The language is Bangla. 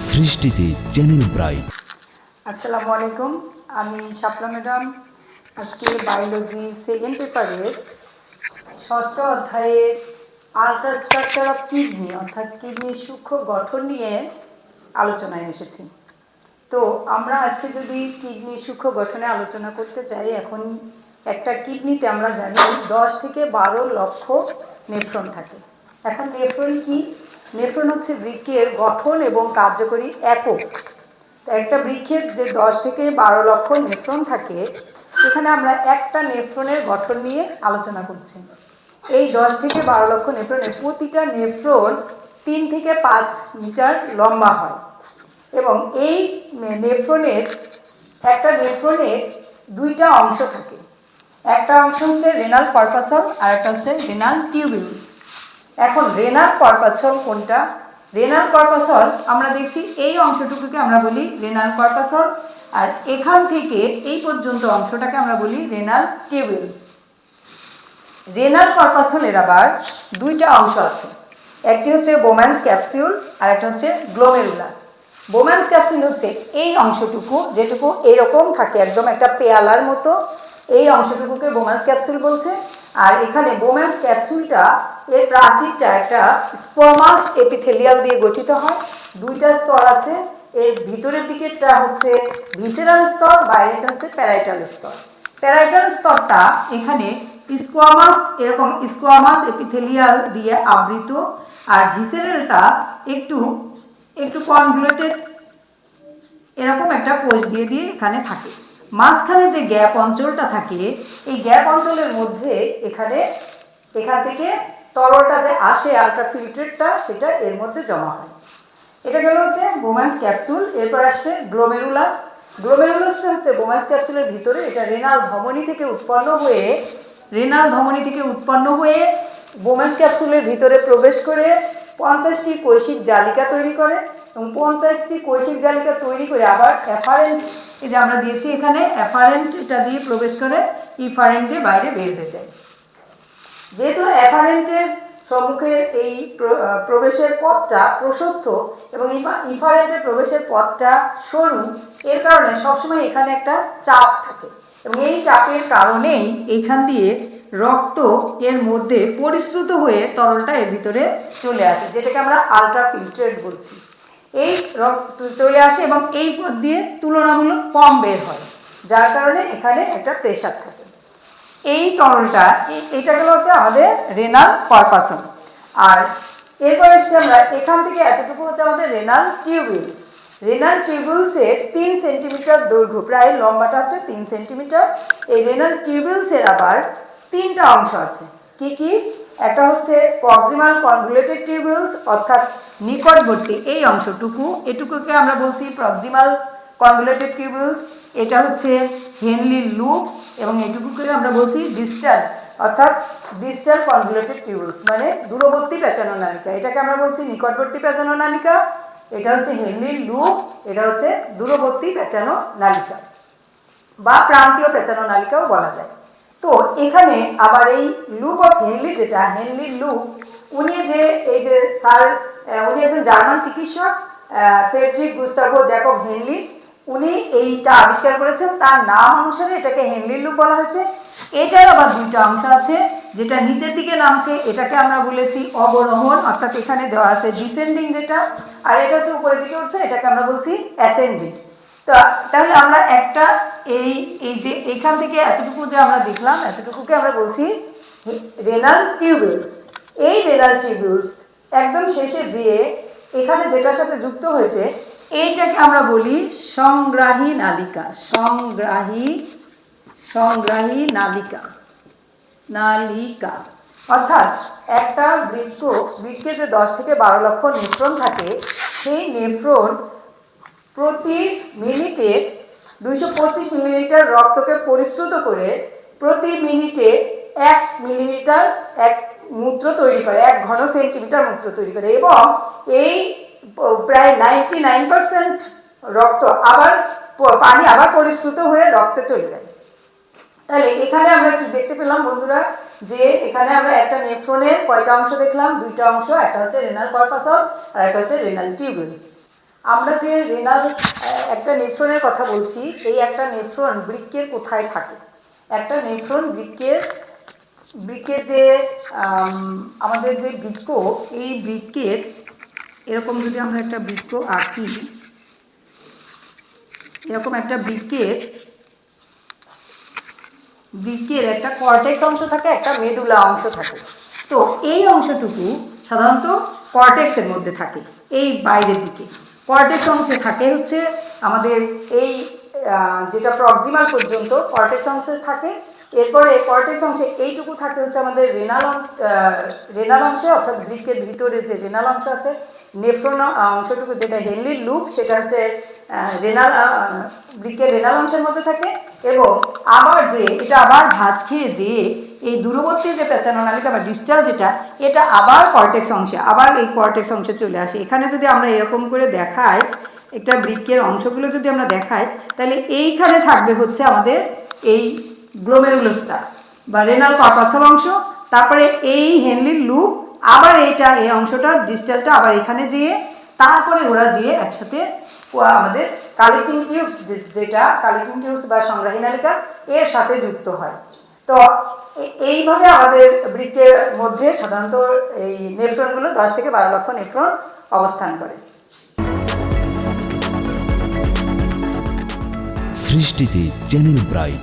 সৃষ্টিতে চ্যানেল ব্রাইট। আসসালামু আলাইকুম, আমি শাপলা ম্যাডাম। আজকে বায়োলজি সেকেন্ড পেপারের ষষ্ঠ অধ্যায়ের আল্ট্রাস্ট্রাকচার অফ কিডনি অর্থাৎ কিডনির সূক্ষ্ম গঠন নিয়ে আলোচনায় এসেছি। তো আমরা আজকে যদি কিডনির সূক্ষ্ম গঠনে আলোচনা করতে চাই, এখন একটা কিডনিতে আমরা জানি 10 থেকে 12 লক্ষ নেফ্রন থাকে। এখন নেফ্রন কি? নেফ্রন হচ্ছে বৃক্কের গঠন এবং কার্যকরী একক। একটা বৃক্ষের যে 10 থেকে 12 লক্ষ নেফ্রন থাকে, এখানে আমরা একটা নেফ্রনের গঠন নিয়ে আলোচনা করছি। এই 10 থেকে 12 লক্ষ নেফ্রনের প্রতিটা নেফ্রন 3 থেকে 5 মিটার লম্বা হয় এবং এই নেফ্রনের একটা নেফ্রনের দুইটা অংশ থাকে। একটা অংশ হচ্ছে রেনাল কর্পাসল আর একটা হচ্ছে রেনাল টিউবিউলস। এখন রেনাল কর্পাসল কোনটা? রেনাল কর্পাসল আমরা দেখছি এই অংশটুকুকে আমরা বলি রেনাল কর্পাসল, আর এখান থেকে এই পর্যন্ত অংশটাকে আমরা বলি রেনাল টিউবিউলস। রেনাল কর্পাসলের আবার দুইটা অংশ আছে, একটি হচ্ছে বোম্যান্স ক্যাপসিউল আর একটা হচ্ছে গ্লোমেরুলাস। বোম্যান্স ক্যাপসিউল হচ্ছে এই অংশটুকু, যেটুকু এরকম থাকে একদম একটা পেয়ালার মতো, এই অংশটুকুকে বোম্যান্স ক্যাপসুল বলছে। আর এখানে বোম্যান্স ক্যাপসুলটা এর প্রাচীরটা একটা স্কোয়ামাস এপিথেলিয়াল দিয়ে গঠিত হয়। দুইটা স্তর আছে, এর ভিতরের দিকেরটা হচ্ছে ভিসেরাল স্তর, বাইরেটা হচ্ছে প্যারাইটাল স্তর। প্যারাইটাল স্তরটা এখানে স্কোয়ামাস, এরকম স্কোয়ামাস এপিথেলিয়াল দিয়ে আবৃত, আর ভিসেরালটা একটু একটু কনভ্যুলেটেড এরকম একটা কোষ দিয়ে দিয়ে এখানে থাকে। মাঝখানে যে গ্যাপ অঞ্চলটা থাকে, এই গ্যাপ অঞ্চলের মধ্যে এখান থেকে তরলটা যে আসে আলট্রাফিল্ট্রেটটা, সেটা এর মধ্যে জমা হয়। এটা গেল হচ্ছে বোম্যান্স ক্যাপসুল। এরপর আসছে গ্লোমেরুলাস। গ্লোমেরুলাসটা হচ্ছে বোম্যান্স ক্যাপসুলের ভিতরে, এটা রেনাল ধমনী থেকে উৎপন্ন হয়ে বোম্যান্স ক্যাপসুলের ভিতরে প্রবেশ করে 50টি কৈশিক জালিকা তৈরি করে এবং 50টি কৈশিক জালিকা তৈরি করে আবার অ্যাফারেন্ট, এই যে আমরা দিয়েছি এখানে অ্যাফারেন্ট, এটা দিয়ে প্রবেশ করে ইফারেন্ট দিয়ে বাইরে বের হয়ে যায়। যেহেতু অ্যাফারেন্টের সম্মুখে এই প্রবেশের পথটা প্রশস্ত এবং ইফারেন্টের প্রবেশের পথটা সরু, এর কারণে সবসময় এখানে একটা চাপ থাকে এবং এই চাপের কারণেই এখান দিয়ে রক্ত এর মধ্যে পরিশ্রুত হয়ে তরলটা এর ভিতরে চলে আসে, যেটাকে আমরা আলট্রাফিল্ট্রেট বলছি। এই রক্ত চলে আসে এবং এই পথ দিয়ে তুলনামূলক কম বের হয়, যার কারণে এখানে একটা প্রেশার থাকে। এই তরলটা, এটা গেল হচ্ছে আমাদের রেনাল কর্পাসল। আর এরপর এসে আমরা এখান থেকে এতটুকু হচ্ছে আমাদের রেনাল টিউবিউলস। রেনাল টিউবিউলসের 3 সেন্টিমিটার দৈর্ঘ্য, প্রায় লম্বাটা হচ্ছে 3 সেন্টিমিটার। এই রেনাল টিউবিউলসের আবার 3টা অংশ আছে। কি কি? একটা হচ্ছে প্রক্সিমাল কনভলিউটেড টিউবিউলস অর্থাৎ নিকটবর্তী এই অংশটুকু, এটুকুকে আমরা বলছি প্রক্সিমাল কনভলিউটেড টিউবিউলস। এটা হচ্ছে হেনলি লুপস এবং এটুকুকে আমরা বলছি ডিস্টাল অর্থাৎ ডিস্টাল কনভলিউটেড টিউবিউলস, মানে দূরবর্তী পেঁচানো নালিকা। এটাকে আমরা বলছি নিকটবর্তী পেঁচানো নালিকা, এটা হচ্ছে হেনলি লুপ, এটা হচ্ছে দূরবর্তী পেঁচানো নালিকা বা প্রান্তীয় পেঁচানো নালিকাও বলা যায়। তো এখানে আবার এই লুপ অফ হেনলি, যেটা হেনলি লুপ, উনি একজন জার্মান চিকিৎসক, ফ্রেডরিক গুস্তাভো জ্যাকব হেনলি, উনি এইটা আবিষ্কার করেছেন। তার নাম অনুসারে এটাকে হেনলি লুপ বলা হয়েছে। এটার আবার 2টা অংশ আছে, যেটা নিচের দিকে নামছে এটাকে আমরা বলেছি অবরোহণ, অর্থাৎ এখানে দেওয়া আছে ডিসেন্ডিং যেটা, আর এটা হচ্ছে উপরের দিকে উঠছে, এটাকে আমরা বলছি অ্যাসেন্ডিং। তো তাহলে আমরা একটা এই যে এখান থেকে এতটুকু যে আমরা দেখলাম, এতটুকুকে আমরা বলছি রেনাল টিউবিউলস। এই রেনাল টিউবিউলস একদম শেষে যেয়ে এখানে যেটার সাথে যুক্ত হয়েছে, এইটাকে আমরা বলি সংগ্রাহী নালিকা। সংগ্রাহী নালিকা অর্থাৎ একটা বৃক্কে যে 10 থেকে 12 লক্ষ নেফ্রন থাকে, সেই নেফ্রন প্রতি মিনিটে 225 মিলিলিটার রক্তকে পরিশ্রুত করে প্রতি মিনিটে 1 মিলিমিটার মূত্র তৈরি করে, 1 ঘন সেন্টিমিটার মূত্র তৈরি করে, এবং এই প্রায় 99% রক্ত পানি আবার পরিশ্রুত হয়ে রক্তে চলে যায়। তাহলে এখানে আমরা কি দেখতে পেলাম বন্ধুরা, যে এখানে আমরা একটা নেফ্রনের কয়টা অংশ দেখলাম? 2টা অংশ, একটা হচ্ছে রেনাল কর্পাসল আর একটা হচ্ছে রেনাল টিউবিউলস। আমরা যে রেনাল একটা নেফ্রনের কথা বলছি, এই একটা নেফ্রন বৃক্কের কোথায় থাকে? একটা নেফ্রন বৃক্কের যে আমাদের যে বৃক্ক, এই বৃক্কের এরকম যদি আমরা একটা বৃক্ক আঁকি, এরকম একটা বৃক্কের একটা কর্টেক্স অংশ থাকে, একটা মেডুলা অংশ থাকে। তো এই অংশটুকু সাধারণত কর্টেক্সের মধ্যে থাকে, এই বাইরের দিকে কর্টেক্স অংশে থাকে হচ্ছে আমাদের এই যেটা প্রক্সিমাল পর্যন্ত কর্টেক্স অংশে থাকে। এরপরে কর্টেক্স অংশে এইটুকু থাকে হচ্ছে আমাদের রেনাল অংশে, অর্থাৎ বৃক্কের ভিতরে যে রেনাল অংশ আছে, নেফ্রন অংশটুকু যেটা হেনলির লুপ, সেটা হচ্ছে বৃক্কের রেনাল অংশের মধ্যে থাকে। এবং আবার যে এটা আবার ভাঁজ খেয়ে যে এই দূরবর্তী যে পেঁচানো নালিকা বা ডিস্টাল যেটা, এটা আবার কর্টেক্স অংশে, আবার এই কর্টেক্স অংশে চলে আসে। এখানে যদি আমরা এরকম করে দেখাই, একটা বৃক্কের অংশগুলো যদি আমরা দেখাই, তাহলে এইখানে থাকবে হচ্ছে আমাদের এই গ্লোমেরুলাসটা বা রেনাল কর্পাসল অংশ, তারপরে এই হেনলির লুপ, আবার এই অংশটা ডিস্টালটা আবার এখানে যেয়ে, তারপরে ওরা যেয়ে একসাথে আমাদের কালেক্টিং টিউবস, যেটা কালেক্টিং টিউবস বা সংগ্রাহী নালিকা, এর সাথে যুক্ত হয়। তো এইভাবে আমাদের বৃক্কের মধ্যে সাধারণত এই নেফ্রনগুলো 10 থেকে 12 লক্ষ নেফ্রন অবস্থান করে। সৃষ্টিতে চ্যানেল ব্রাইট।